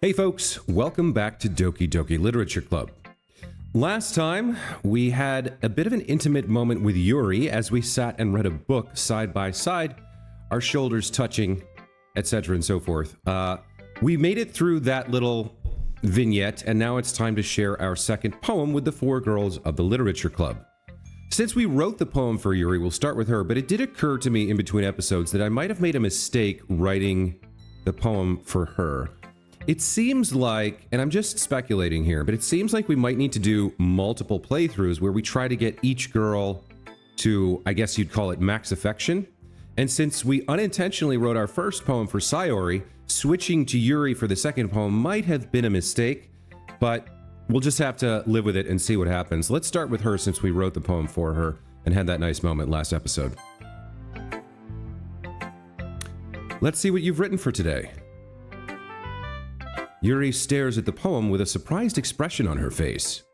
Hey folks, welcome back to Doki Literature Club. Last time, we had a bit of an intimate moment with Yuri as we sat and read a book side by side, our shoulders touching, etc. and so forth. We made it through that little vignette, and now it's time to share our second poem with the four girls of the Literature Club. Since we wrote the poem for Yuri, we'll start with her, but it did occur to me in between episodes that I might have made a mistake writing the poem for her. It seems like, and I'm just speculating here, but it seems like we might need to do multiple playthroughs where we try to get each girl to, I guess you'd call it max affection. And since we unintentionally wrote our first poem for Sayori, switching to Yuri for the second poem might have been a mistake, but we'll just have to live with it and see what happens. Let's start with her since we wrote the poem for her and had that nice moment last episode. Let's see what you've written for today. Yuri stares at the poem with a surprised expression on her face.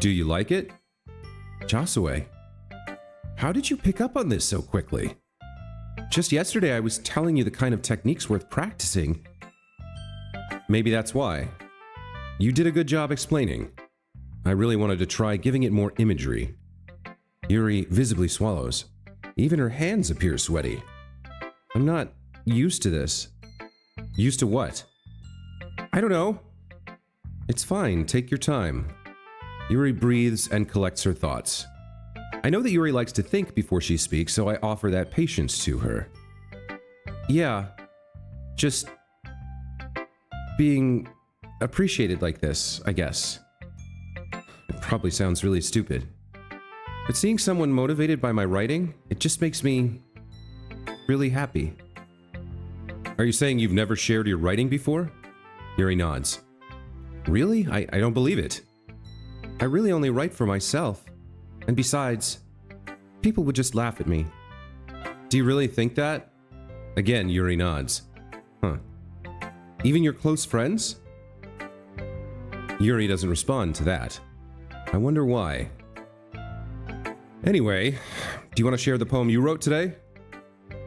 Do you like it? Josue, how did you pick up on this so quickly? Just yesterday I was telling you the kind of techniques worth practicing. Maybe that's why. You did a good job explaining. I really wanted to try giving it more imagery. Yuri visibly swallows. Even her hands appear sweaty. I'm not used to this. Used to what? I don't know. It's fine, take your time. Yuri breathes and collects her thoughts. I know that Yuri likes to think before she speaks, so I offer that patience to her. Yeah, just being appreciated like this, I guess. It probably sounds really stupid. But seeing someone motivated by my writing, it just makes me really happy. Are you saying you've never shared your writing before? Yuri nods. Really? I don't believe it. I really only write for myself. And besides, people would just laugh at me. Do you really think that? Again, Yuri nods. Huh. Even your close friends? Yuri doesn't respond to that. I wonder why. Anyway, do you want to share the poem you wrote today?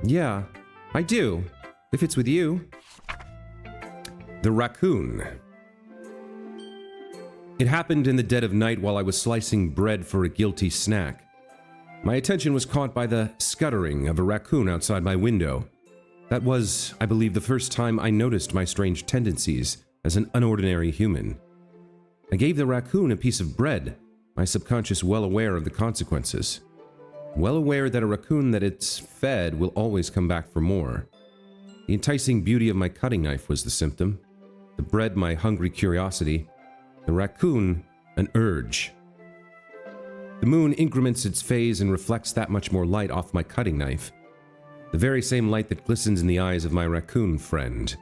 Yeah, I do. If it's with you. The Raccoon. It happened in the dead of night while I was slicing bread for a guilty snack. My attention was caught by the scuttering of a raccoon outside my window. That was, I believe, the first time I noticed my strange tendencies as an unordinary human. I gave the raccoon a piece of bread, my subconscious well aware of the consequences. Well aware that a raccoon that it's fed will always come back for more. The enticing beauty of my cutting knife was the symptom. The bread, my hungry curiosity. The raccoon, an urge. The moon increments its phase and reflects that much more light off my cutting knife. The very same light that glistens in the eyes of my raccoon friend.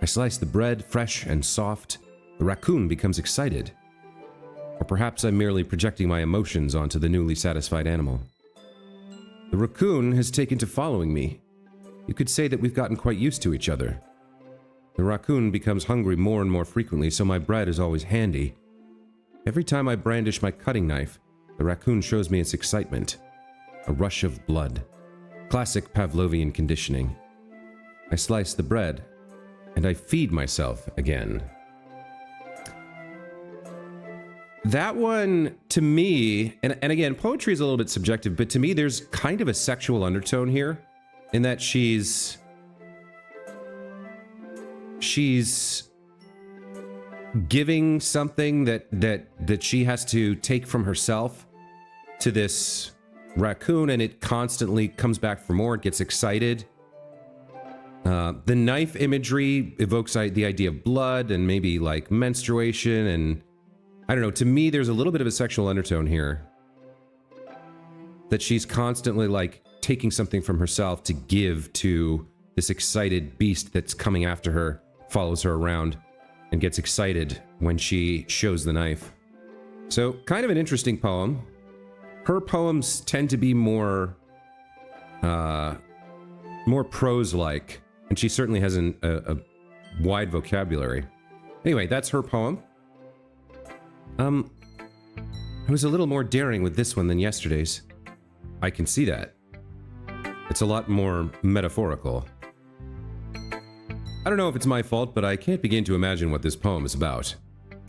I slice the bread, fresh and soft. The raccoon becomes excited. Or perhaps I'm merely projecting my emotions onto the newly satisfied animal. The raccoon has taken to following me. You could say that we've gotten quite used to each other. The raccoon becomes hungry more and more frequently, so my bread is always handy. Every time I brandish my cutting knife, the raccoon shows me its excitement. A rush of blood. Classic Pavlovian conditioning. I slice the bread, and I feed myself again. That one, to me, and again, poetry is a little bit subjective, but to me there's kind of a sexual undertone here, in that she's giving something that she has to take from herself to this raccoon, and it constantly comes back for more. It gets excited. The knife imagery evokes the idea of blood and maybe like menstruation, and I don't know, to me there's a little bit of a sexual undertone here, that she's constantly like taking something from herself to give to this excited beast that's coming after her, follows her around, and gets excited when she shows the knife. So, kind of an interesting poem. Her poems tend to be more prose-like, and she certainly has a wide vocabulary. Anyway, that's her poem. I was a little more daring with this one than yesterday's. I can see that. It's a lot more metaphorical. I don't know if it's my fault, but I can't begin to imagine what this poem is about.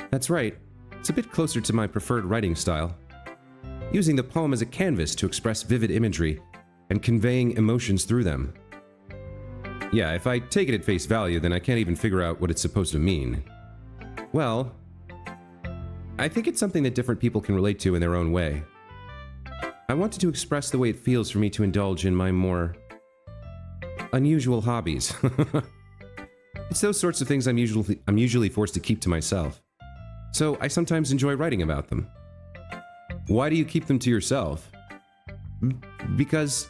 That's right, it's a bit closer to my preferred writing style. Using the poem as a canvas to express vivid imagery and conveying emotions through them. Yeah, if I take it at face value, then I can't even figure out what it's supposed to mean. Well, I think it's something that different people can relate to in their own way. I wanted to express the way it feels for me to indulge in my more unusual hobbies. It's those sorts of things I'm usually forced to keep to myself. So I sometimes enjoy writing about them. Why do you keep them to yourself? Because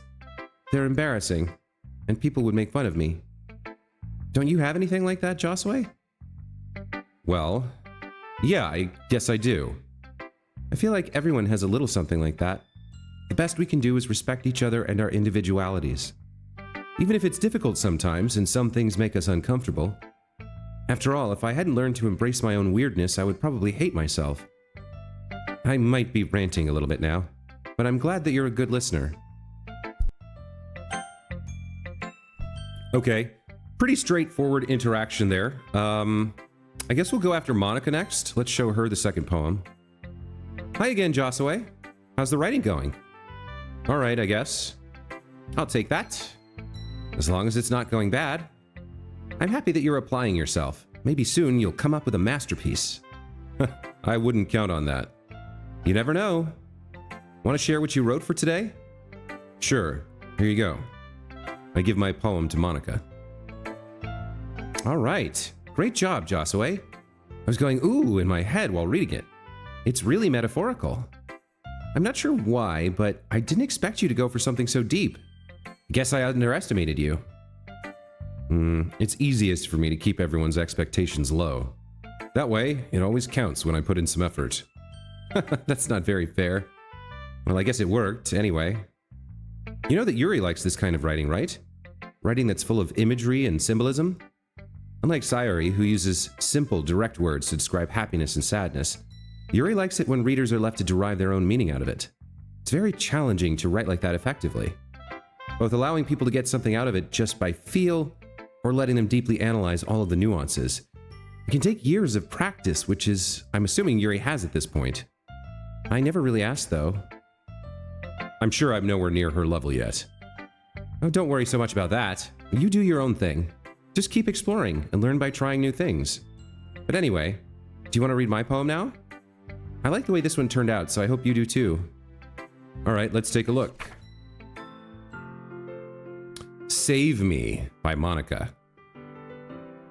they're embarrassing, and people would make fun of me. Don't you have anything like that, Josue? Well, yeah, I guess I do. I feel like everyone has a little something like that. The best we can do is respect each other and our individualities. Even if it's difficult sometimes and some things make us uncomfortable. After all, if I hadn't learned to embrace my own weirdness, I would probably hate myself. I might be ranting a little bit now, but I'm glad that you're a good listener. Okay, pretty straightforward interaction there. I guess we'll go after Monica next. Let's show her the second poem. Hi again, Josue. How's the writing going? All right, I guess. I'll take that. As long as it's not going bad. I'm happy that you're applying yourself. Maybe soon you'll come up with a masterpiece. I wouldn't count on that. You never know. Want to share what you wrote for today? Sure, here you go. I give my poem to Monica. All right, great job, Josue. I was going ooh in my head while reading it. It's really metaphorical. I'm not sure why, but I didn't expect you to go for something so deep. Guess I underestimated you. It's easiest for me to keep everyone's expectations low. That way, it always counts when I put in some effort. That's not very fair. Well, I guess it worked, anyway. You know that Yuri likes this kind of writing, right? Writing that's full of imagery and symbolism? Unlike Sayori, who uses simple, direct words to describe happiness and sadness, Yuri likes it when readers are left to derive their own meaning out of it. It's very challenging to write like that effectively. Both allowing people to get something out of it just by feel, or letting them deeply analyze all of the nuances. It can take years of practice, which is, I'm assuming Yuri has at this point. I never really asked, though. I'm sure I'm nowhere near her level yet. Oh, don't worry so much about that. You do your own thing. Just keep exploring and learn by trying new things. But anyway, do you want to read my poem now? I like the way this one turned out, so I hope you do too. All right, let's take a look. Save Me by Monica.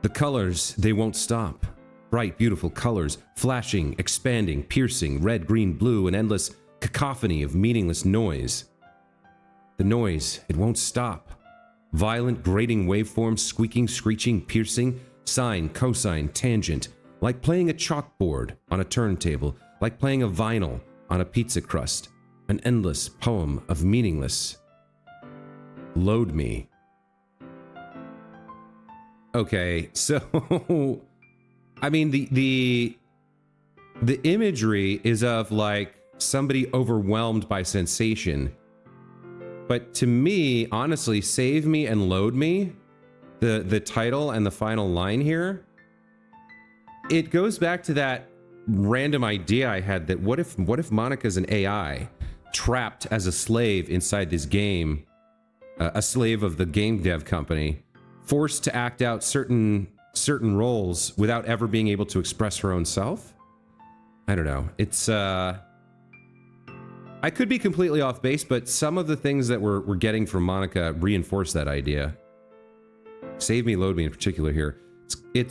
The colors, they won't stop. Bright, beautiful colors, flashing, expanding, piercing, red, green, blue, an endless cacophony of meaningless noise. The noise, it won't stop. Violent, grating waveforms, squeaking, screeching, piercing, sine, cosine, tangent, like playing a chalkboard on a turntable, like playing a vinyl on a pizza crust. An endless poem of meaningless. Load me. Okay, so I mean the imagery is of like somebody overwhelmed by sensation. But to me, honestly, Save Me and Load Me, the title and the final line here, it goes back to that random idea I had that what if Monica's an AI trapped as a slave inside this game, a slave of the game dev company, forced to act out certain roles without ever being able to express her own self? I don't know. It's I could be completely off base, but some of the things that we're getting from Monica reinforce that idea. Save Me, Load Me in particular here. It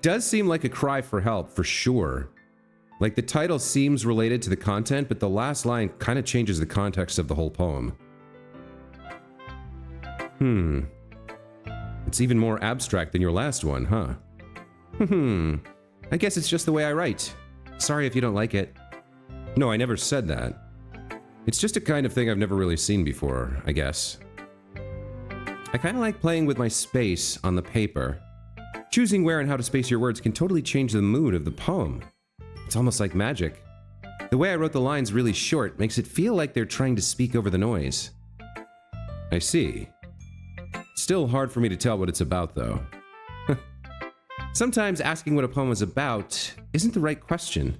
does seem like a cry for help, for sure. Like the title seems related to the content, but the last line kind of changes the context of the whole poem. It's even more abstract than your last one, huh? I guess it's just the way I write. Sorry if you don't like it. No, I never said that. It's just a kind of thing I've never really seen before, I guess. I kind of like playing with my space on the paper. Choosing where and how to space your words can totally change the mood of the poem. It's almost like magic. The way I wrote the lines really short makes it feel like they're trying to speak over the noise. I see. Still hard for me to tell what it's about, though. Sometimes asking what a poem is about isn't the right question.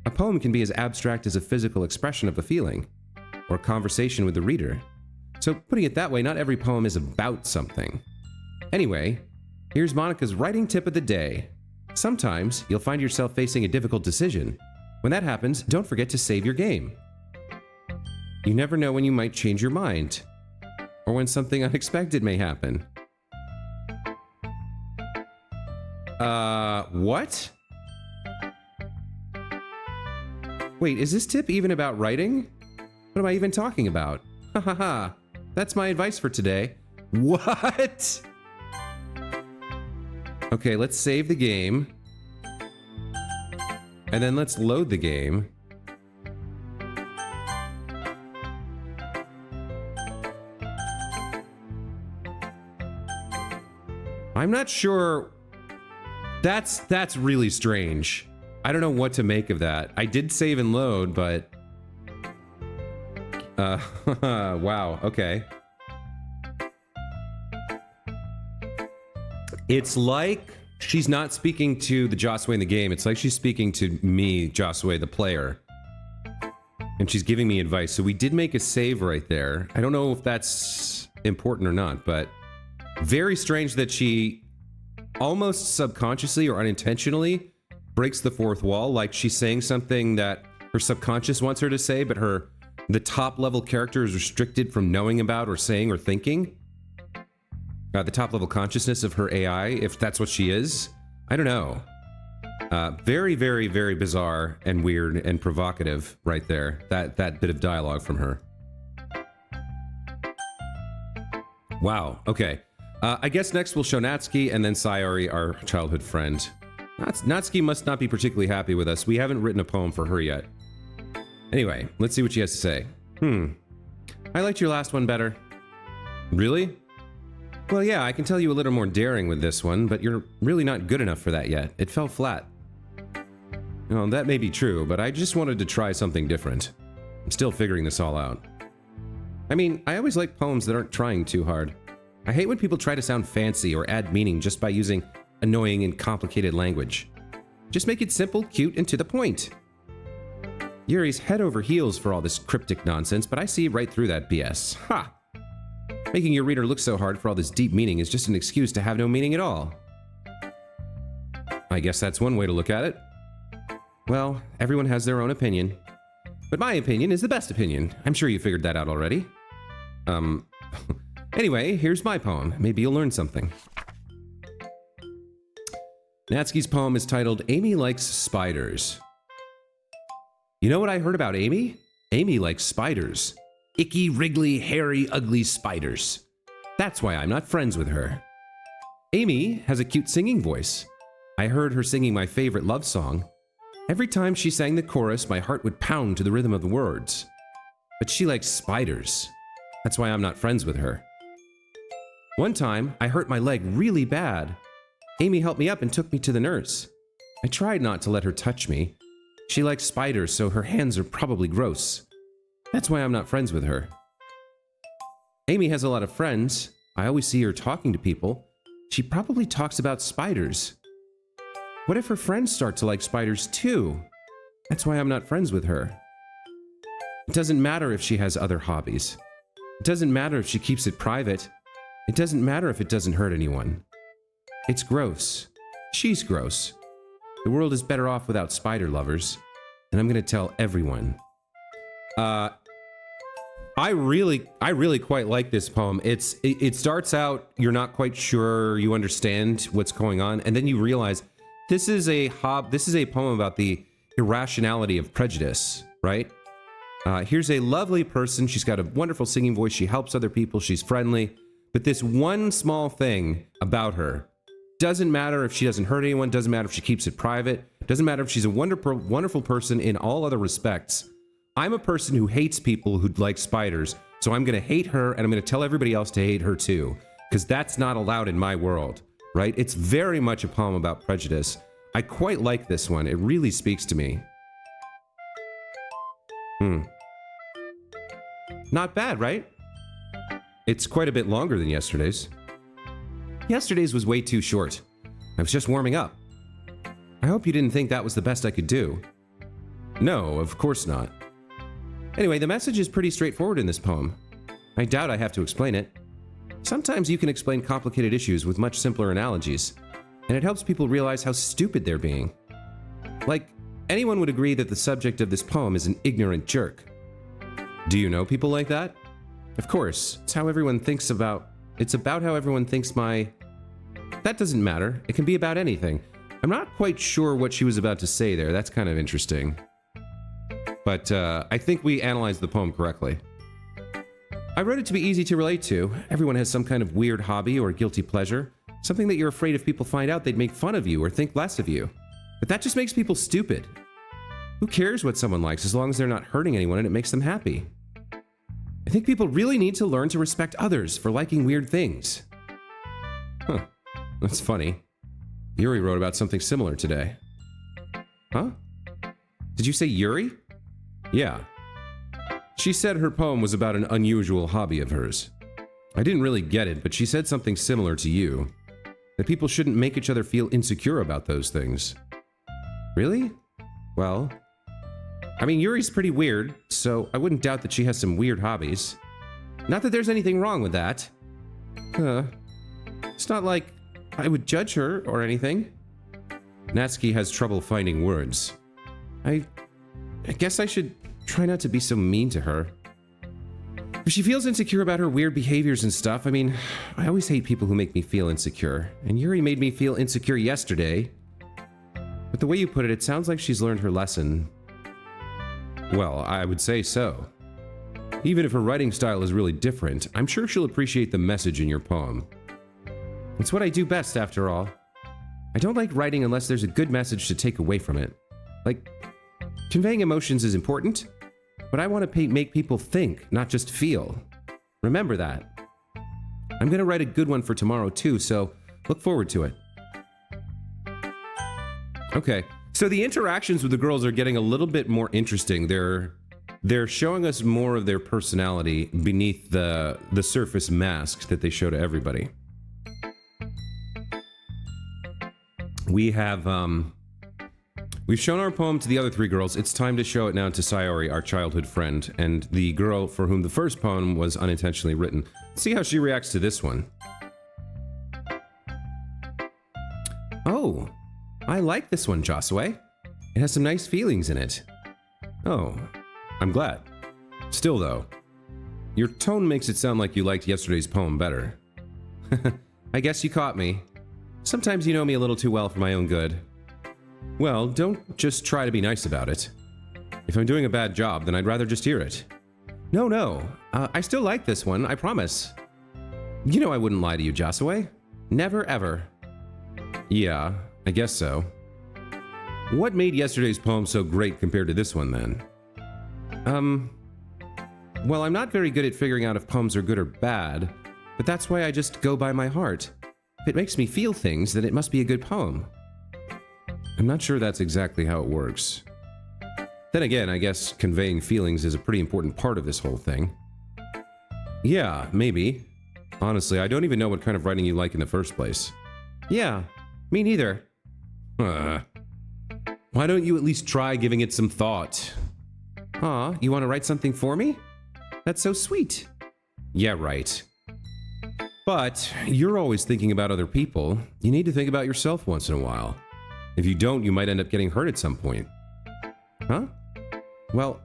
A poem can be as abstract as a physical expression of a feeling, or a conversation with the reader. So putting it that way, not every poem is about something. Anyway, here's Monica's writing tip of the day. Sometimes you'll find yourself facing a difficult decision. When that happens, don't forget to save your game. You never know when you might change your mind, or when something unexpected may happen. What? Wait, is this tip even about writing? What am I even talking about? Ha ha ha. That's my advice for today. What? Okay, let's save the game. And then let's load the game. I'm not sure. That's really strange. I don't know what to make of that. I did save and load, but... wow, okay. It's like she's not speaking to the Josue in the game. It's like she's speaking to me, Josue, the player. And she's giving me advice. So we did make a save right there. I don't know if that's important or not, but very strange that she almost subconsciously or unintentionally breaks the fourth wall, like she's saying something that her subconscious wants her to say, but the top level character is restricted from knowing about or saying or thinking. The top level consciousness of her AI, if that's what she is. I don't know. Very, very, very bizarre and weird and provocative right there. That bit of dialogue from her. Wow, okay. I guess next we'll show Natsuki and then Sayori, our childhood friend. Natsuki must not be particularly happy with us. We haven't written a poem for her yet. Anyway, let's see what she has to say. I liked your last one better. Really? Well, yeah, I can tell you a little more daring with this one, but you're really not good enough for that yet. It fell flat. Well, that may be true, but I just wanted to try something different. I'm still figuring this all out. I mean, I always like poems that aren't trying too hard. I hate when people try to sound fancy or add meaning just by using annoying and complicated language. Just make it simple, cute, and to the point. Yuri's head over heels for all this cryptic nonsense, but I see right through that BS. Ha! Making your reader look so hard for all this deep meaning is just an excuse to have no meaning at all. I guess that's one way to look at it. Well, everyone has their own opinion. But my opinion is the best opinion. I'm sure you figured that out already. Anyway, here's my poem. Maybe you'll learn something. Natsuki's poem is titled, Amy Likes Spiders. You know what I heard about Amy? Amy likes spiders. Icky, wriggly, hairy, ugly spiders. That's why I'm not friends with her. Amy has a cute singing voice. I heard her singing my favorite love song. Every time she sang the chorus, my heart would pound to the rhythm of the words. But she likes spiders. That's why I'm not friends with her. One time, I hurt my leg really bad. Amy helped me up and took me to the nurse. I tried not to let her touch me. She likes spiders, so her hands are probably gross. That's why I'm not friends with her. Amy has a lot of friends. I always see her talking to people. She probably talks about spiders. What if her friends start to like spiders too? That's why I'm not friends with her. It doesn't matter if she has other hobbies. It doesn't matter if she keeps it private. It doesn't matter if it doesn't hurt anyone. It's gross. She's gross. The world is better off without spider lovers, and I'm gonna tell everyone. I really quite like this poem. It starts out, you're not quite sure you understand what's going on, and then you realize this is a poem about the irrationality of prejudice, right? Here's a lovely person. She's got a wonderful singing voice. She helps other people. She's friendly. But this one small thing about her doesn't matter if she doesn't hurt anyone. Doesn't matter if she keeps it private. Doesn't matter if she's a wonderful person in all other respects. I'm a person who hates people who like spiders. So I'm going to hate her, and I'm going to tell everybody else to hate her too. Because that's not allowed in my world, right? It's very much a poem about prejudice. I quite like this one. It really speaks to me. Not bad, right? It's quite a bit longer than yesterday's. Yesterday's was way too short. I was just warming up. I hope you didn't think that was the best I could do. No, of course not. Anyway, the message is pretty straightforward in this poem. I doubt I have to explain it. Sometimes you can explain complicated issues with much simpler analogies, and it helps people realize how stupid they're being. Like, anyone would agree that the subject of this poem is an ignorant jerk. Do you know people like that? Of course, it's about how everyone thinks That doesn't matter. It can be about anything. I'm not quite sure what she was about to say there. That's kind of interesting. But I think we analyzed the poem correctly. I wrote it to be easy to relate to. Everyone has some kind of weird hobby or guilty pleasure. Something that you're afraid if people find out they'd make fun of you or think less of you. But that just makes people stupid. Who cares what someone likes as long as they're not hurting anyone and it makes them happy? I think people really need to learn to respect others for liking weird things. Huh. That's funny. Yuri wrote about something similar today. Huh? Did you say Yuri? Yeah. She said her poem was about an unusual hobby of hers. I didn't really get it, but she said something similar to you. That people shouldn't make each other feel insecure about those things. Really? Well, I mean, Yuri's pretty weird, so I wouldn't doubt that she has some weird hobbies. Not that there's anything wrong with that. It's not like I would judge her or anything. Natsuki has trouble finding words. I guess I should try not to be so mean to her. If she feels insecure about her weird behaviors and stuff, I mean, I always hate people who make me feel insecure. And Yuri made me feel insecure yesterday. But the way you put it, it sounds like she's learned her lesson. Well, I would say so. Even if her writing style is really different, I'm sure she'll appreciate the message in your poem. It's what I do best, after all. I don't like writing unless there's a good message to take away from it. Like, conveying emotions is important, but I want to make people think, not just feel. Remember that. I'm going to write a good one for tomorrow too, so look forward to it. Okay, so the interactions with the girls are getting a little bit more interesting. They're showing us more of their personality beneath the surface mask that they show to everybody. We have, we've shown our poem to the other three girls. It's time to show it now to Sayori, our childhood friend, and the girl for whom the first poem was unintentionally written. Let's see how she reacts to this one. Oh, I like this one, Josue. It has some nice feelings in it. Oh, I'm glad. Still though, your tone makes it sound like you liked yesterday's poem better. I guess you caught me. Sometimes you know me a little too well for my own good. Well, don't just try to be nice about it. If I'm doing a bad job, then I'd rather just hear it. No, I still like this one, I promise. You know I wouldn't lie to you, Josue. Never ever. Yeah, I guess so. What made yesterday's poem so great compared to this one, then? Well, I'm not very good at figuring out if poems are good or bad, but that's why I just go by my heart. If it makes me feel things, then it must be a good poem. I'm not sure that's exactly how it works. Then again, I guess conveying feelings is a pretty important part of this whole thing. Yeah, maybe. Honestly, I don't even know what kind of writing you like in the first place. Yeah, me neither. Why don't you at least try giving it some thought? Aw, you want to write something for me? That's so sweet. Yeah, right. But you're always thinking about other people. You need to think about yourself once in a while. If you don't, you might end up getting hurt at some point. Huh? Well,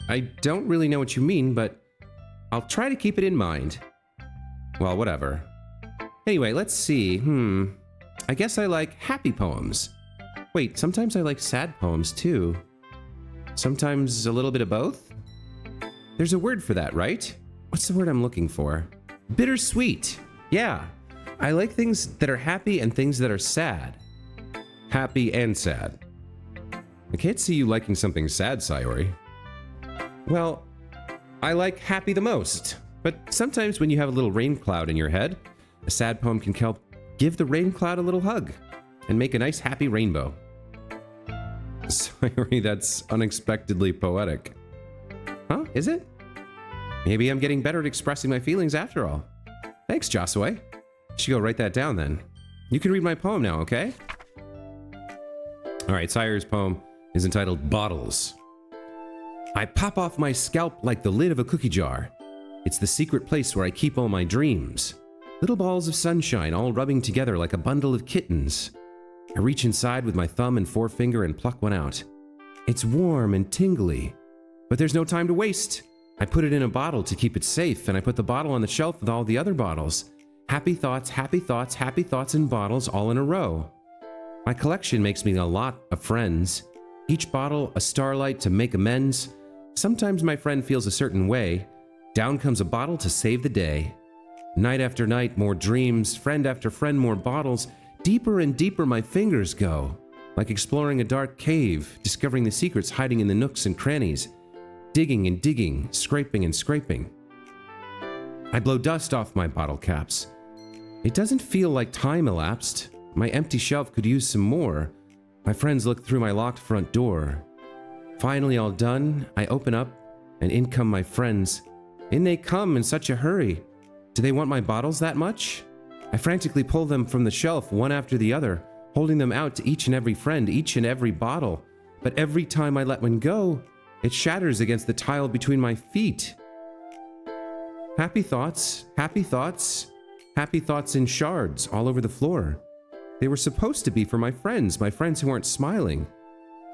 I don't really know what you mean, but I'll try to keep it in mind. Well, whatever. Anyway, let's see. I guess I like happy poems. Wait, sometimes I like sad poems too. Sometimes a little bit of both? There's a word for that, right? What's the word I'm looking for? Bittersweet. Yeah. I like things that are happy and things that are sad. Happy and sad. I can't see you liking something sad, Sayori. Well, I like happy the most. But sometimes when you have a little rain cloud in your head, a sad poem can help give the rain cloud a little hug and make a nice happy rainbow. Sayori, that's unexpectedly poetic. Huh? Is it? Maybe I'm getting better at expressing my feelings after all. Thanks, Josue. Should go write that down then. You can read my poem now, okay? All right, Sayaru's poem is entitled Bottles. I pop off my scalp like the lid of a cookie jar. It's the secret place where I keep all my dreams. Little balls of sunshine all rubbing together like a bundle of kittens. I reach inside with my thumb and forefinger and pluck one out. It's warm and tingly, but there's no time to waste. I put it in a bottle to keep it safe, and I put the bottle on the shelf with all the other bottles. Happy thoughts, happy thoughts, happy thoughts in bottles all in a row. My collection makes me a lot of friends. Each bottle a starlight to make amends. Sometimes my friend feels a certain way. Down comes a bottle to save the day. Night after night, more dreams. Friend after friend, more bottles. Deeper and deeper my fingers go. Like exploring a dark cave, discovering the secrets hiding in the nooks and crannies. Digging and digging, scraping and scraping. I blow dust off my bottle caps. It doesn't feel like time elapsed. My empty shelf could use some more. My friends look through my locked front door. Finally all done, I open up, and in come my friends. In they come in such a hurry. Do they want my bottles that much? I frantically pull them from the shelf one after the other, holding them out to each and every friend, each and every bottle. But every time I let one go, it shatters against the tile between my feet. Happy thoughts, happy thoughts, happy thoughts in shards all over the floor. They were supposed to be for my friends who aren't smiling.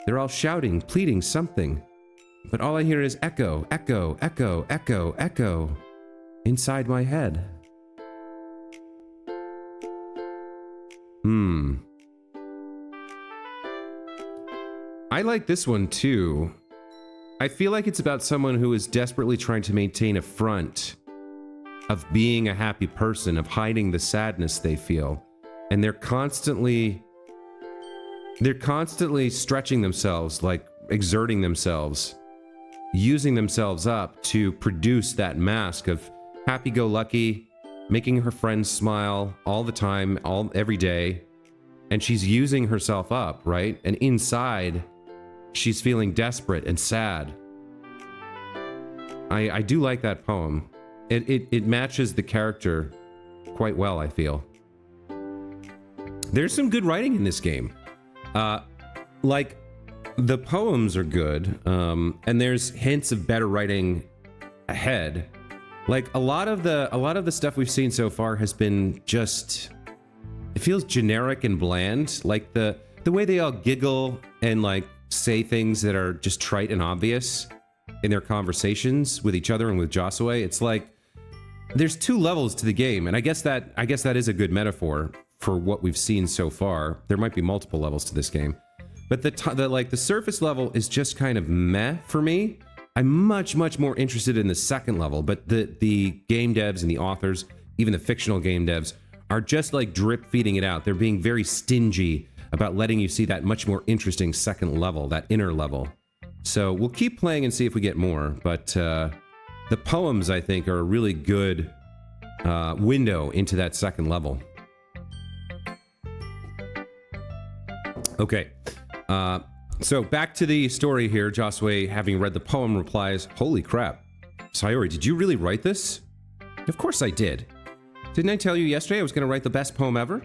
They're all shouting, pleading something. But all I hear is echo, echo, echo, echo, echo inside my head. I like this one too. I feel like it's about someone who is desperately trying to maintain a front of being a happy person, of hiding the sadness they feel. And they're constantly stretching themselves, like exerting themselves, using themselves up to produce that mask of happy-go-lucky, making her friends smile all the time, every day. And she's using herself up, right? And inside, she's feeling desperate and sad. I do like that poem. It matches the character quite well, I feel. There's some good writing in this game. Like, the poems are good, and there's hints of better writing ahead. Like, a lot of the stuff we've seen so far has been just... It feels generic and bland. Like, the way they all giggle and, like, say things that are just trite and obvious in their conversations with each other and with Josue. It's like, there's two levels to the game, and I guess that is a good metaphor for what we've seen so far. There might be multiple levels to this game, but the surface level is just kind of meh for me. I'm much more interested in the second level, but the game devs and the authors, even the fictional game devs, are just like drip feeding it out. They're being very stingy about letting you see that much more interesting second level, that inner level. So we'll keep playing and see if we get more, but the poems, I think, are a really good window into that second level. Okay, so back to the story here. Josue, having read the poem, replies, "Holy crap. Sayori, did you really write this?" "Of course I did. Didn't I tell you yesterday I was going to write the best poem ever?"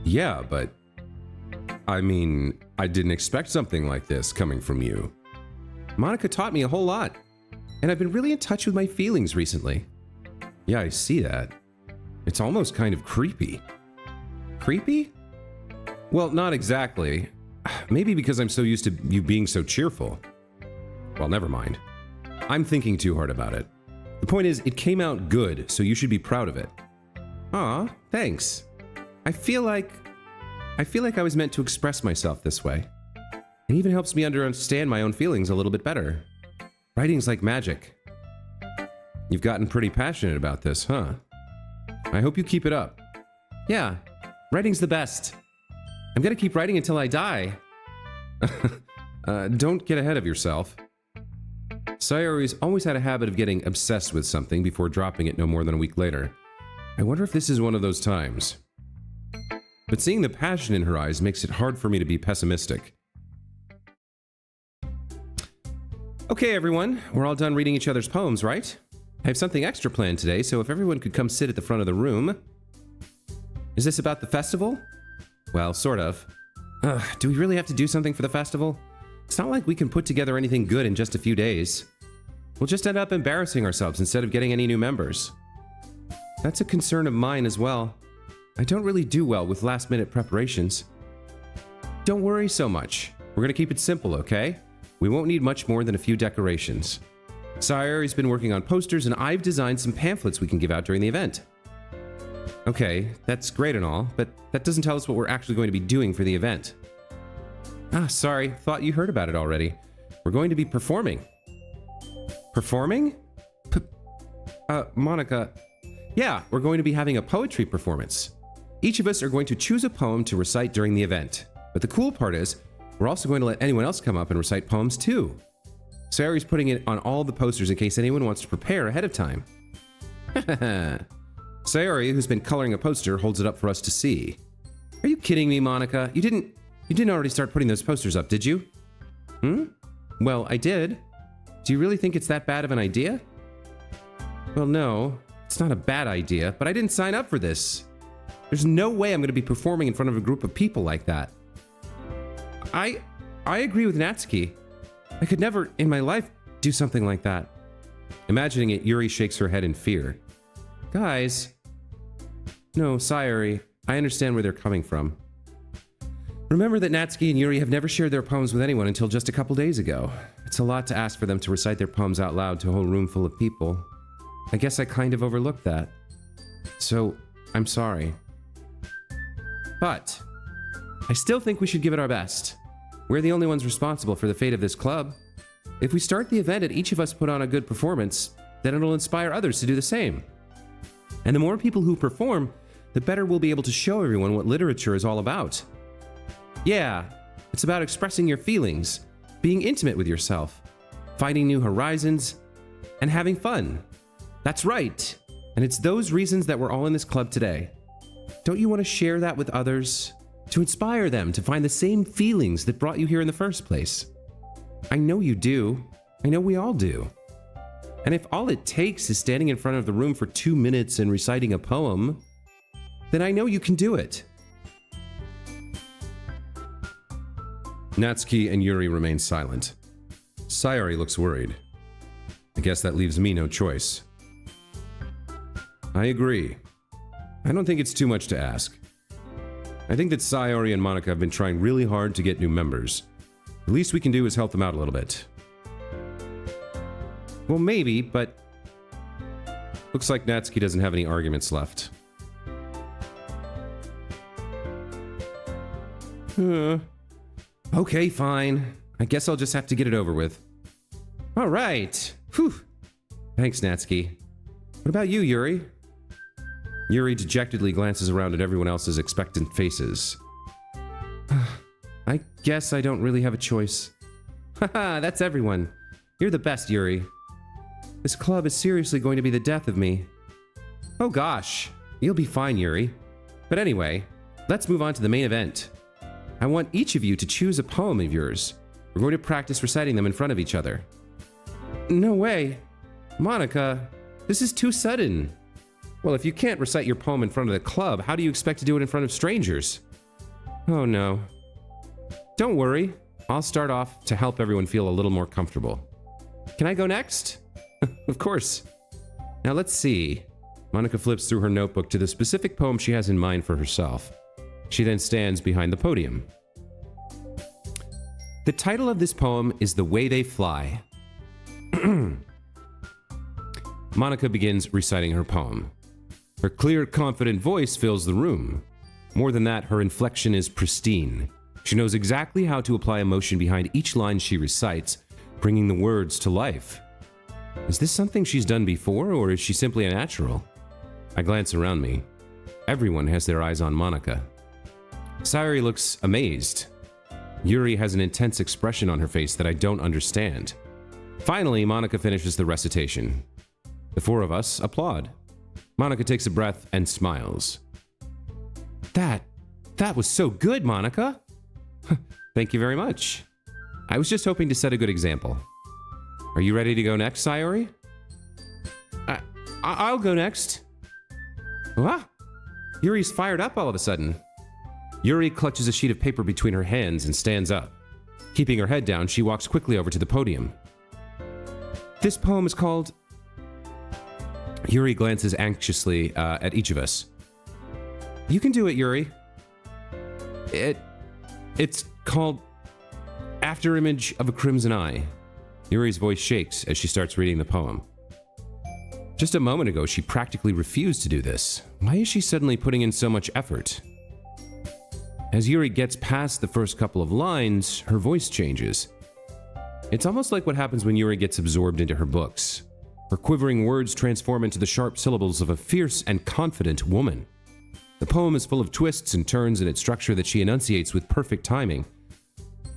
"Yeah, but... I mean, I didn't expect something like this coming from you. Monica taught me a whole lot, and I've been really in touch with my feelings recently." "Yeah, I see that. It's almost kind of creepy." "Creepy? Well, not exactly. Maybe because I'm so used to you being so cheerful." "Well, never mind. I'm thinking too hard about it. The point is, it came out good, so you should be proud of it." "Aw, thanks. I feel like I was meant to express myself this way. It even helps me understand my own feelings a little bit better. Writing's like magic." "You've gotten pretty passionate about this, huh? I hope you keep it up." "Yeah, writing's the best. I'm gonna keep writing until I die." Don't get ahead of yourself. Sayori's always had a habit of getting obsessed with something before dropping it no more than a week later. I wonder if this is one of those times. But seeing the passion in her eyes makes it hard for me to be pessimistic. Okay, everyone, we're all done reading each other's poems, right? I have something extra planned today, so if everyone could come sit at the front of the room. Is this about the festival? Well, sort of. Do we really have to do something for the festival? It's not like we can put together anything good in just a few days. We'll just end up embarrassing ourselves instead of getting any new members. That's a concern of mine as well. I don't really do well with last-minute preparations. Don't worry so much. We're gonna keep it simple, okay? We won't need much more than a few decorations. Sayori's been working on posters, and I've designed some pamphlets we can give out during the event. Okay, that's great and all, but that doesn't tell us what we're actually going to be doing for the event. Sorry, thought you heard about it already. We're going to be performing. Performing? Monica. Yeah, we're going to be having a poetry performance. Each of us are going to choose a poem to recite during the event. But the cool part is, we're also going to let anyone else come up and recite poems too. Sayori's putting it on all the posters in case anyone wants to prepare ahead of time. Sayori, who's been coloring a poster, holds it up for us to see. Are you kidding me, Monica? You didn't already start putting those posters up, did you? Well, I did. Do you really think it's that bad of an idea? Well, no, it's not a bad idea, but I didn't sign up for this. There's no way I'm going to be performing in front of a group of people like that. I agree with Natsuki. I could never in my life do something like that. Imagining it, Yuri shakes her head in fear. Guys. No, Sayori, I understand where they're coming from. Remember that Natsuki and Yuri have never shared their poems with anyone until just a couple days ago. It's a lot to ask for them to recite their poems out loud to a whole room full of people. I guess I kind of overlooked that. So, I'm sorry. But I still think we should give it our best. We're the only ones responsible for the fate of this club. If we start the event and each of us put on a good performance, then it'll inspire others to do the same. And the more people who perform, the better we'll be able to show everyone what literature is all about. Yeah, it's about expressing your feelings, being intimate with yourself, finding new horizons, and having fun. That's right. And it's those reasons that we're all in this club today. Don't you want to share that with others? To inspire them to find the same feelings that brought you here in the first place? I know you do. I know we all do. And if all it takes is standing in front of the room for 2 minutes and reciting a poem, then I know you can do it. Natsuki and Yuri remain silent. Sayori looks worried. I guess that leaves me no choice. I agree. I don't think it's too much to ask. I think that Sayori and Monica have been trying really hard to get new members. The least we can do is help them out a little bit. Well, maybe, but looks like Natsuki doesn't have any arguments left. Okay, fine. I guess I'll just have to get it over with. All right. Whew. Thanks, Natsuki. What about you, Yuri? Yuri dejectedly glances around at everyone else's expectant faces. I guess I don't really have a choice. Haha, that's everyone. You're the best, Yuri. This club is seriously going to be the death of me. Oh gosh, you'll be fine, Yuri. But anyway, let's move on to the main event. I want each of you to choose a poem of yours. We're going to practice reciting them in front of each other. No way. Monica, this is too sudden. Well, if you can't recite your poem in front of the club, how do you expect to do it in front of strangers? Oh no. Don't worry. I'll start off to help everyone feel a little more comfortable. Can I go next? Of course. Now let's see. Monica flips through her notebook to the specific poem she has in mind for herself. She then stands behind the podium. The title of this poem is The Way They Fly. Monica begins reciting her poem. Her clear, confident voice fills the room. More than that, her inflection is pristine. She knows exactly how to apply emotion behind each line she recites, bringing the words to life. Is this something she's done before, or is she simply a natural? I glance around me. Everyone has their eyes on Monica. Sayori looks amazed. Yuri has an intense expression on her face that I don't understand. Finally, Monica finishes the recitation. The four of us applaud. Monica takes a breath and smiles. That was so good, Monica. Thank you very much. I was just hoping to set a good example. Are you ready to go next, Sayori? I'll go next. What? Yuri's fired up all of a sudden. Yuri clutches a sheet of paper between her hands and stands up. Keeping her head down, she walks quickly over to the podium. This poem is called... Yuri glances anxiously at each of us. You can do it, Yuri. It's called Afterimage of a Crimson Eye. Yuri's voice shakes as she starts reading the poem. Just a moment ago, she practically refused to do this. Why is she suddenly putting in so much effort? As Yuri gets past the first couple of lines, her voice changes. It's almost like what happens when Yuri gets absorbed into her books. Her quivering words transform into the sharp syllables of a fierce and confident woman. The poem is full of twists and turns in its structure that she enunciates with perfect timing.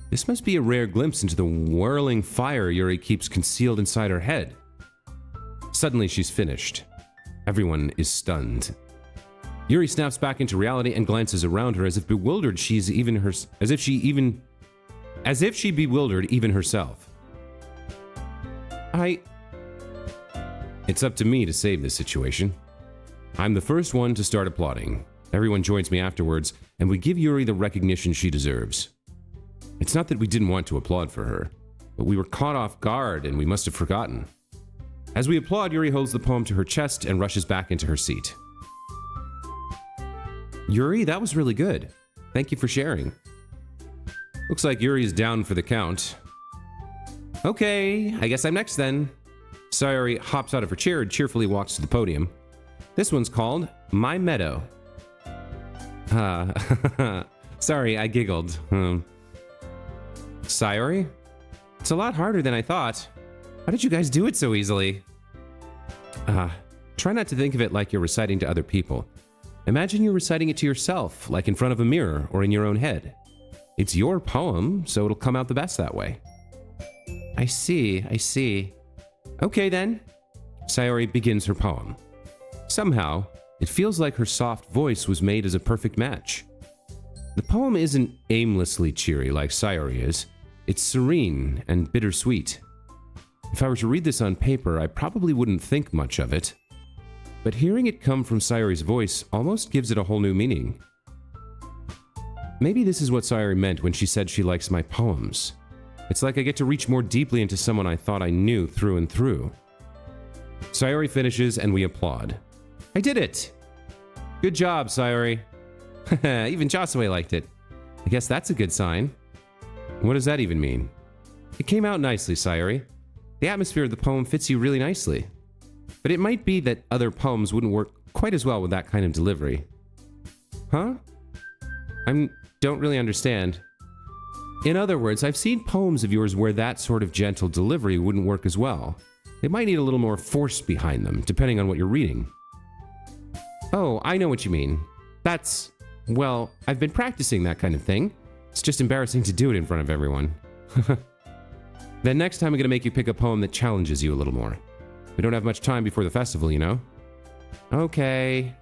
This must be a rare glimpse into the whirling fire Yuri keeps concealed inside her head. Suddenly, she's finished. Everyone is stunned. Yuri snaps back into reality and glances around her as if bewildered as if she bewildered even herself. It's up to me to save this situation. I'm the first one to start applauding. Everyone joins me afterwards, and we give Yuri the recognition she deserves. It's not that we didn't want to applaud for her, but we were caught off guard and we must have forgotten. As we applaud, Yuri holds the poem to her chest and rushes back into her seat. Yuri, that was really good. Thank you for sharing. Looks like Yuri's down for the count. Okay, I guess I'm next then. Sayori hops out of her chair and cheerfully walks to the podium. This one's called My Meadow. Sorry, I giggled. Sayori? It's a lot harder than I thought. How did you guys do it so easily? Try not to think of it like you're reciting to other people. Imagine you're reciting it to yourself, like in front of a mirror or in your own head. It's your poem, so it'll come out the best that way. I see. Okay then. Sayori begins her poem. Somehow, it feels like her soft voice was made as a perfect match. The poem isn't aimlessly cheery like Sayori is. It's serene and bittersweet. If I were to read this on paper, I probably wouldn't think much of it. But hearing it come from Sayori's voice almost gives it a whole new meaning. Maybe this is what Sayori meant when she said she likes my poems. It's like I get to reach more deeply into someone I thought I knew through and through. Sayori finishes and we applaud. I did it! Good job, Sayori. Even Josue liked it. I guess that's a good sign. What does that even mean? It came out nicely, Sayori. The atmosphere of the poem fits you really nicely. But it might be that other poems wouldn't work quite as well with that kind of delivery. Huh? I don't really understand. In other words, I've seen poems of yours where that sort of gentle delivery wouldn't work as well. They might need a little more force behind them, depending on what you're reading. Oh, I know what you mean. Well, I've been practicing that kind of thing. It's just embarrassing to do it in front of everyone. Then next time I'm going to make you pick a poem that challenges you a little more. We don't have much time before the festival, you know? Okay.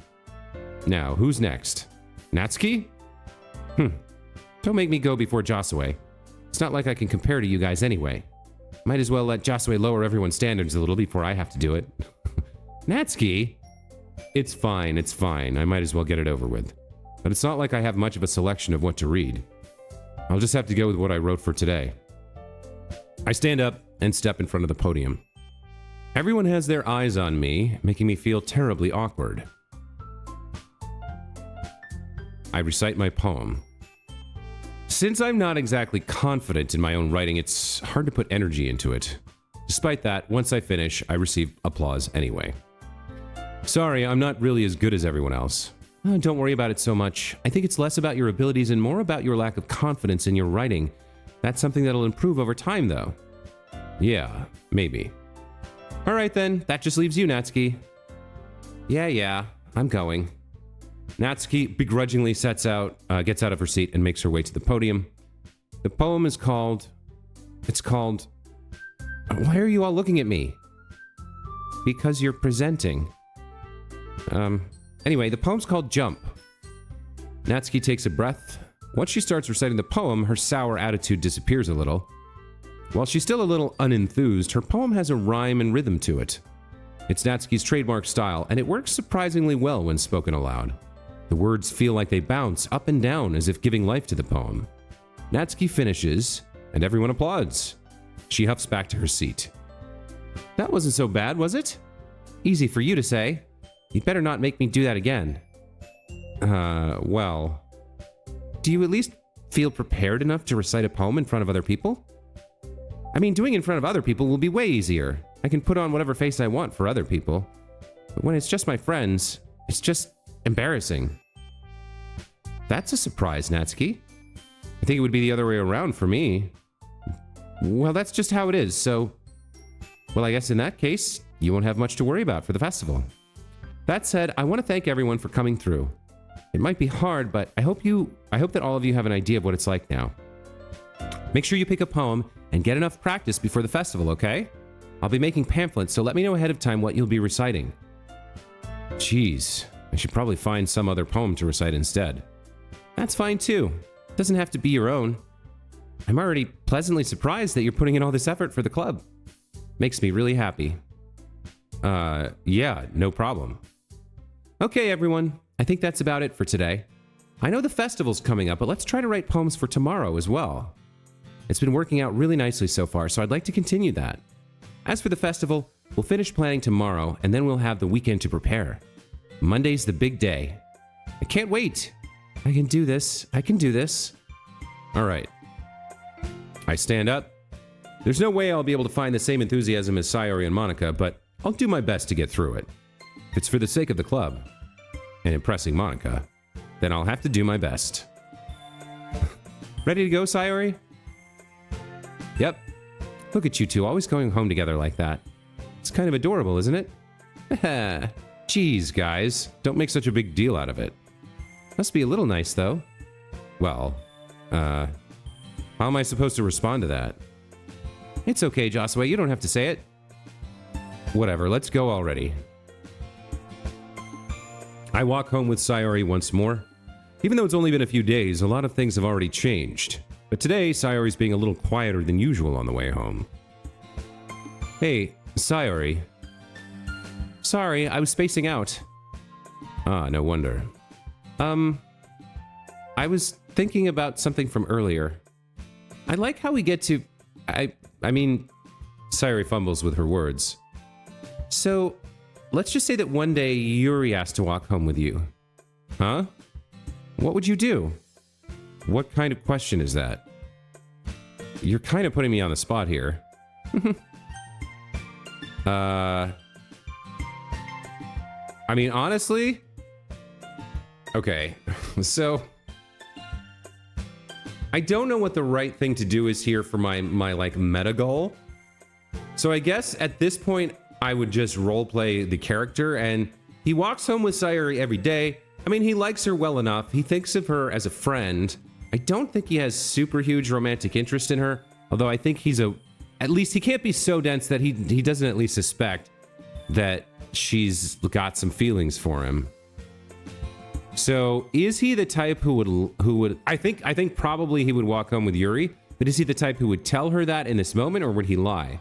Now, who's next? Natsuki? Don't make me go before Josue. It's not like I can compare to you guys anyway. Might as well let Josue lower everyone's standards a little before I have to do it. Natsuki? It's fine. I might as well get it over with. But it's not like I have much of a selection of what to read. I'll just have to go with what I wrote for today. I stand up and step in front of the podium. Everyone has their eyes on me, making me feel terribly awkward. I recite my poem. Since I'm not exactly confident in my own writing, it's hard to put energy into it. Despite that, once I finish, I receive applause anyway. Sorry, I'm not really as good as everyone else. Don't worry about it so much. I think it's less about your abilities and more about your lack of confidence in your writing. That's something that'll improve over time, though. Yeah, maybe. Alright then, that just leaves you, Natsuki. Yeah, I'm going. Natsuki begrudgingly gets out of her seat and makes her way to the podium. The poem is called... Why are you all looking at me? Because you're presenting. Anyway, the poem's called Jump. Natsuki takes a breath. Once she starts reciting the poem, her sour attitude disappears a little. While she's still a little unenthused, her poem has a rhyme and rhythm to it. It's Natsuki's trademark style, and it works surprisingly well when spoken aloud. The words feel like they bounce up and down as if giving life to the poem. Natsuki finishes, and everyone applauds. She huffs back to her seat. That wasn't so bad, was it? Easy for you to say. You'd better not make me do that again. Well... Do you at least feel prepared enough to recite a poem in front of other people? I mean, doing it in front of other people will be way easier. I can put on whatever face I want for other people. But when it's just my friends, it's just embarrassing. That's a surprise, Natsuki. I think it would be the other way around for me. Well, that's just how it is, so... Well, I guess in that case, you won't have much to worry about for the festival. That said, I want to thank everyone for coming through. It might be hard, but I hope that all of you have an idea of what it's like now. Make sure you pick a poem and get enough practice before the festival, okay? I'll be making pamphlets, so let me know ahead of time what you'll be reciting. Jeez, I should probably find some other poem to recite instead. That's fine too. It doesn't have to be your own. I'm already pleasantly surprised that you're putting in all this effort for the club. Makes me really happy. Yeah, no problem. Okay, everyone. I think that's about it for today. I know the festival's coming up, but let's try to write poems for tomorrow as well. It's been working out really nicely so far, so I'd like to continue that. As for the festival, we'll finish planning tomorrow, and then we'll have the weekend to prepare. Monday's the big day. I can't wait. I can do this. I can do this. All right. I stand up. There's no way I'll be able to find the same enthusiasm as Sayori and Monica, but I'll do my best to get through it. If it's for the sake of the club and impressing Monica, then I'll have to do my best. Ready to go, Sayori? Yep. Look at you two, always going home together like that. It's kind of adorable, isn't it? Jeez, guys. Don't make such a big deal out of it. Must be a little nice, though. Well, how am I supposed to respond to that? It's okay, Josue, you don't have to say it. Whatever, let's go already. I walk home with Sayori once more. Even though it's only been a few days, a lot of things have already changed. But today, Sayori's being a little quieter than usual on the way home. Hey, Sayori. Sorry, I was spacing out. Ah, no wonder. I was thinking about something from earlier. I like how we get to... I mean... Sayori fumbles with her words. So, let's just say that one day Yuri asked to walk home with you. Huh? What would you do? What kind of question is that? You're kind of putting me on the spot here. I mean, honestly... Okay, so... I don't know what the right thing to do is here for my like, meta goal. So I guess at this point, I would just roleplay the character, and he walks home with Sayori every day. I mean, he likes her well enough. He thinks of her as a friend. I don't think he has super huge romantic interest in her, although I think he's at least he can't be so dense that he doesn't at least suspect that she's got some feelings for him. So is he the type who would I think probably he would walk home with Yuri, but is he the type who would tell her that in this moment, or would he lie?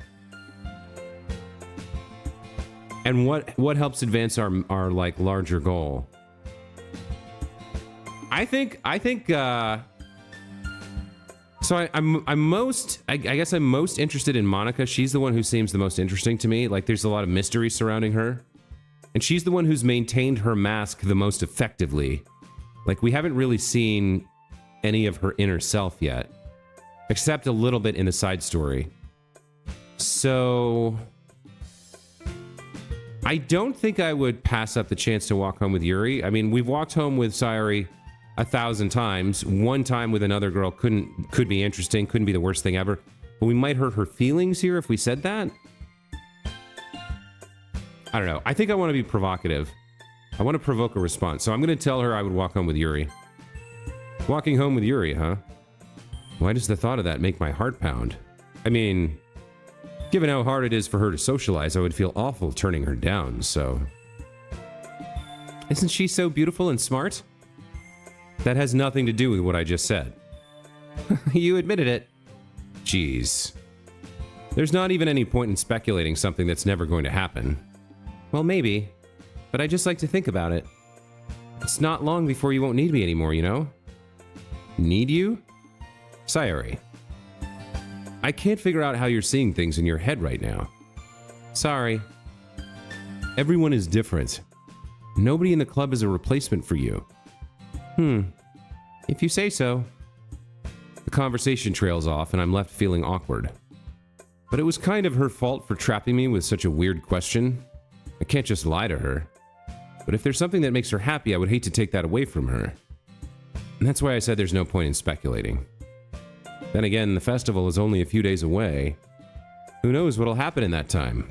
And what helps advance our like larger goal? I guess I'm most interested in Monica. She's the one who seems the most interesting to me. Like, there's a lot of mystery surrounding her. And she's the one who's maintained her mask the most effectively. Like, we haven't really seen any of her inner self yet. Except a little bit in the side story. So... I don't think I would pass up the chance to walk home with Yuri. I mean, we've walked home with Sayori 1,000 times. One time with another girl could be interesting, couldn't be the worst thing ever. But we might hurt her feelings here if we said that. I don't know. I think I want to be provocative. I want to provoke a response. So I'm going to tell her I would walk home with Yuri. Walking home with Yuri, huh? Why does the thought of that make my heart pound? I mean... Given how hard it is for her to socialize, I would feel awful turning her down, so... Isn't she so beautiful and smart? That has nothing to do with what I just said. You admitted it. Jeez. There's not even any point in speculating something that's never going to happen. Well, maybe, but I just like to think about it. It's not long before you won't need me anymore, you know? Need you? Sayori. I can't figure out how you're seeing things in your head right now. Sorry. Everyone is different. Nobody in the club is a replacement for you. If you say so. The conversation trails off and I'm left feeling awkward. But it was kind of her fault for trapping me with such a weird question. I can't just lie to her. But if there's something that makes her happy, I would hate to take that away from her. And that's why I said there's no point in speculating. Then again, the festival is only a few days away. Who knows what'll happen in that time?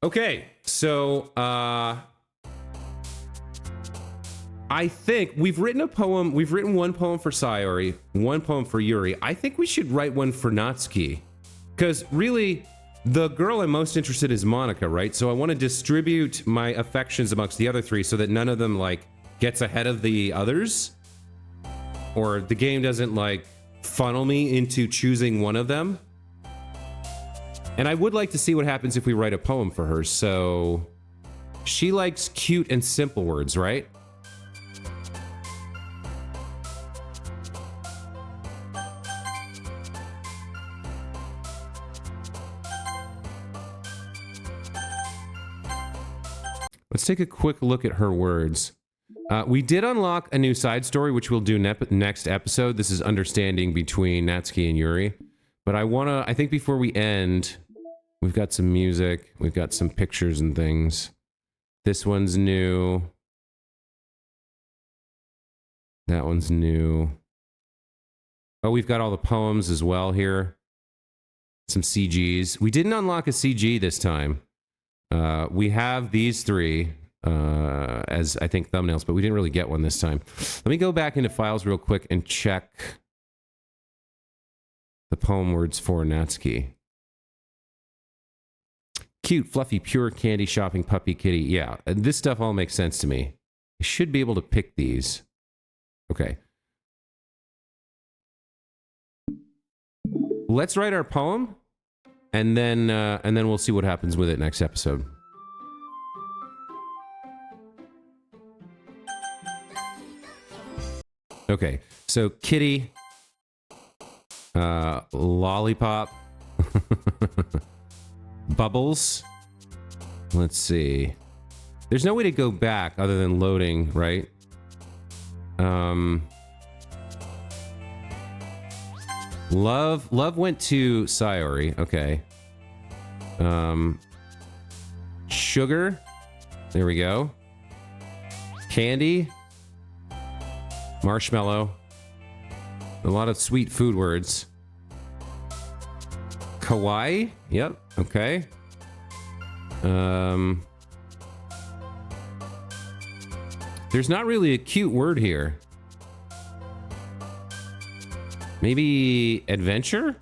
Okay, so, I think we've written a poem. We've written one poem for Sayori, one poem for Yuri. I think we should write one for Natsuki. Because really, the girl I'm most interested in is Monica, right? So I want to distribute my affections amongst the other three so that none of them, like, gets ahead of the others. Or the game doesn't, like, funnel me into choosing one of them. And I would like to see what happens if we write a poem for her. So she likes cute and simple words, right? Let's take a quick look at her words. We did unlock a new side story, which we'll do next episode. This is understanding between Natsuki and Yuri. But I think before we end, we've got some music. We've got some pictures and things. This one's new. That one's new. Oh, we've got all the poems as well here. Some CGs. We didn't unlock a CG this time. We have these three as, I think, thumbnails, but we didn't really get one this time. Let me go back into files real quick and check the poem words for Natsuki. Cute, fluffy, pure candy shopping puppy kitty. Yeah, this stuff all makes sense to me. I should be able to pick these. Okay. Let's write our poem, and then we'll see what happens with it next episode. Okay, so kitty, lollipop, bubbles. Let's see. There's no way to go back other than loading, right? Love went to Sayori. Okay. Sugar. There we go. Candy. Marshmallow. A lot of sweet food words. Kawaii. Yep. Okay. There's not really a cute word here. Maybe adventure?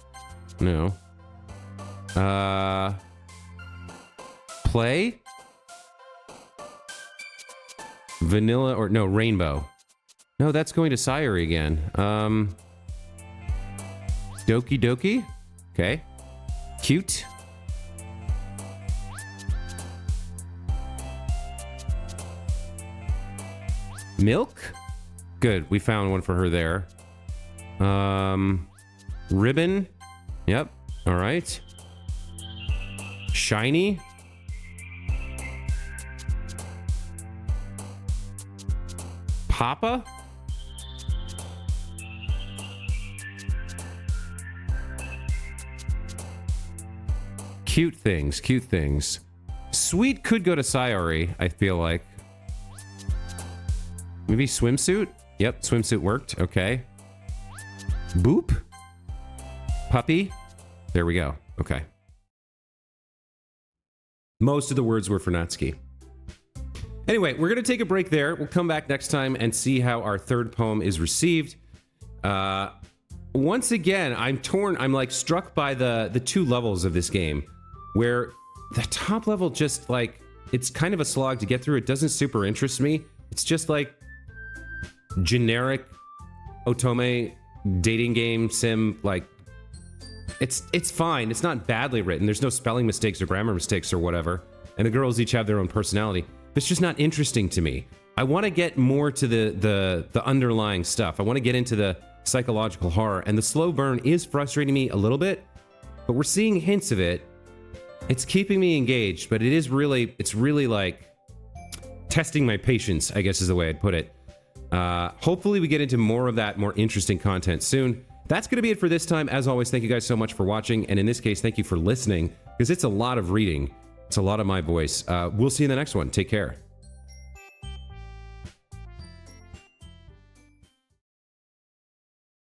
No. Play? Vanilla or no, rainbow. No, that's going to Sayori again. Doki Doki? Okay. Cute. Milk? Good, we found one for her there. Ribbon? Yep, alright. Shiny? Papa? Cute things, cute things. Sweet could go to Sayori, I feel like. Maybe swimsuit? Yep, swimsuit worked. Okay. Boop? Puppy? There we go. Okay. Most of the words were for Natsuki. Anyway, we're going to take a break there. We'll come back next time and see how our third poem is received. Once again, I'm torn. I'm like struck by the two levels of this game, where the top level just like, it's kind of a slog to get through. It doesn't super interest me. It's just like generic otome dating game sim, like it's fine. It's not badly written. There's no spelling mistakes or grammar mistakes or whatever. And the girls each have their own personality. It's just not interesting to me. I want to get more to the underlying stuff. I want to get into the psychological horror, and the slow burn is frustrating me a little bit, but we're seeing hints of it. It's keeping me engaged, but it's really like testing my patience, I guess is the way I'd put it. Hopefully we get into more of that, more interesting content soon. That's going to be it for this time. As always, thank you guys so much for watching, and in this case, thank you for listening, because it's a lot of reading. It's a lot of my voice. We'll see you in the next one. Take care.